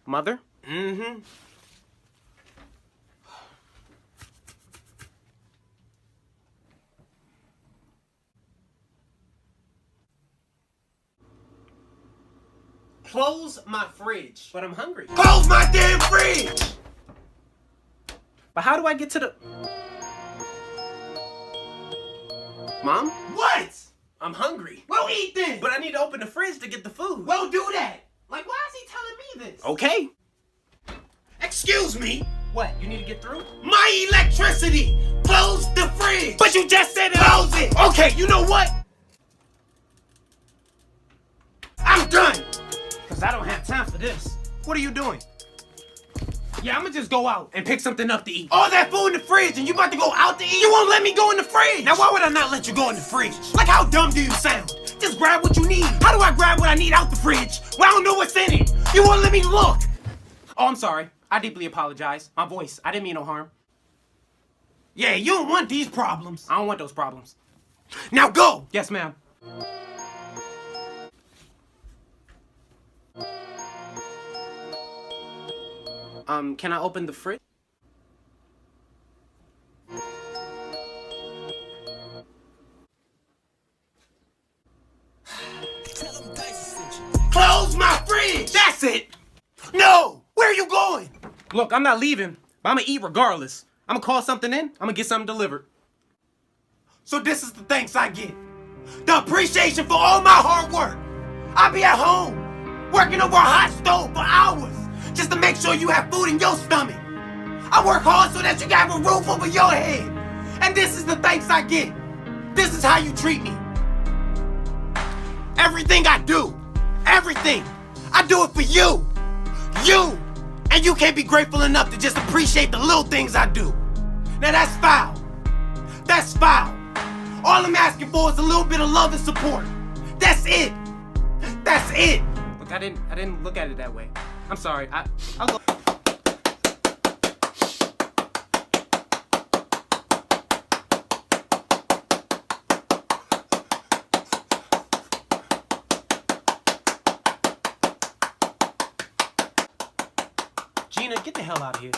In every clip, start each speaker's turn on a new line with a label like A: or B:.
A: Mother?
B: Mm-hmm.
A: Close my fridge. But I'm hungry.
B: Close my damn fridge!
A: But how do I get to the... Mom?
B: What?
A: I'm hungry.
B: Well, eat then.
A: But I need to open the fridge to get the food.
B: Well, do that.
A: Like, why is he telling me this?
B: Okay. Excuse me.
A: What, you need to get through?
B: My electricity. Close the fridge. But you just said close it. Okay, you know what? I'm done.
A: Because I don't have time for this.
B: What are you doing?
A: Yeah, I'm gonna just go out and pick something up to eat.
B: All that food in the fridge and you about to go out to eat? You won't let me go in the fridge. Now why would I not let you go in the fridge? Like how dumb do you sound? Just grab what you need. How do I grab what I need out the fridge when I don't know what's in it? You won't let me look.
A: Oh, I'm sorry. I deeply apologize. My voice. I didn't mean no harm.
B: Yeah, you don't want these problems.
A: I don't want those problems.
B: Now go.
A: Yes, ma'am. Can I open the fridge?
B: Close my fridge. That's it. No. Where are you going?
A: Look, I'm not leaving, but I'm gonna eat regardless. I'm gonna call something in. I'm gonna get something delivered.
B: So this is the thanks I get. The appreciation for all my hard work. I be at home, working over a hot stove for hours, just to make sure you have food in your stomach. I work hard so that you can have a roof over your head. And this is the thanks I get. This is how you treat me. Everything I do, everything, I do it for you. You. And you can't be grateful enough to just appreciate the little things I do. Now that's foul. That's foul. All I'm asking for is a little bit of love and support. That's it. That's it.
A: Look, I didn't look at it that way. I'm sorry. I'll go. Gina, get the hell out of here.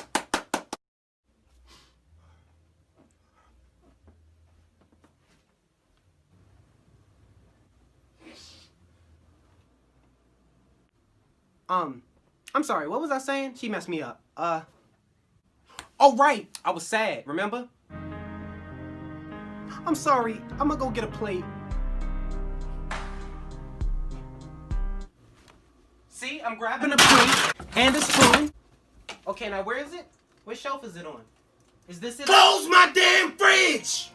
A: I'm sorry, what was I saying? She messed me up. Oh right, I was sad, remember? I'm sorry, I'm gonna go get a plate. See, I'm grabbing a plate and a spoon. Okay, now where is it? What shelf is it on? Is this it?
B: Close my damn fridge!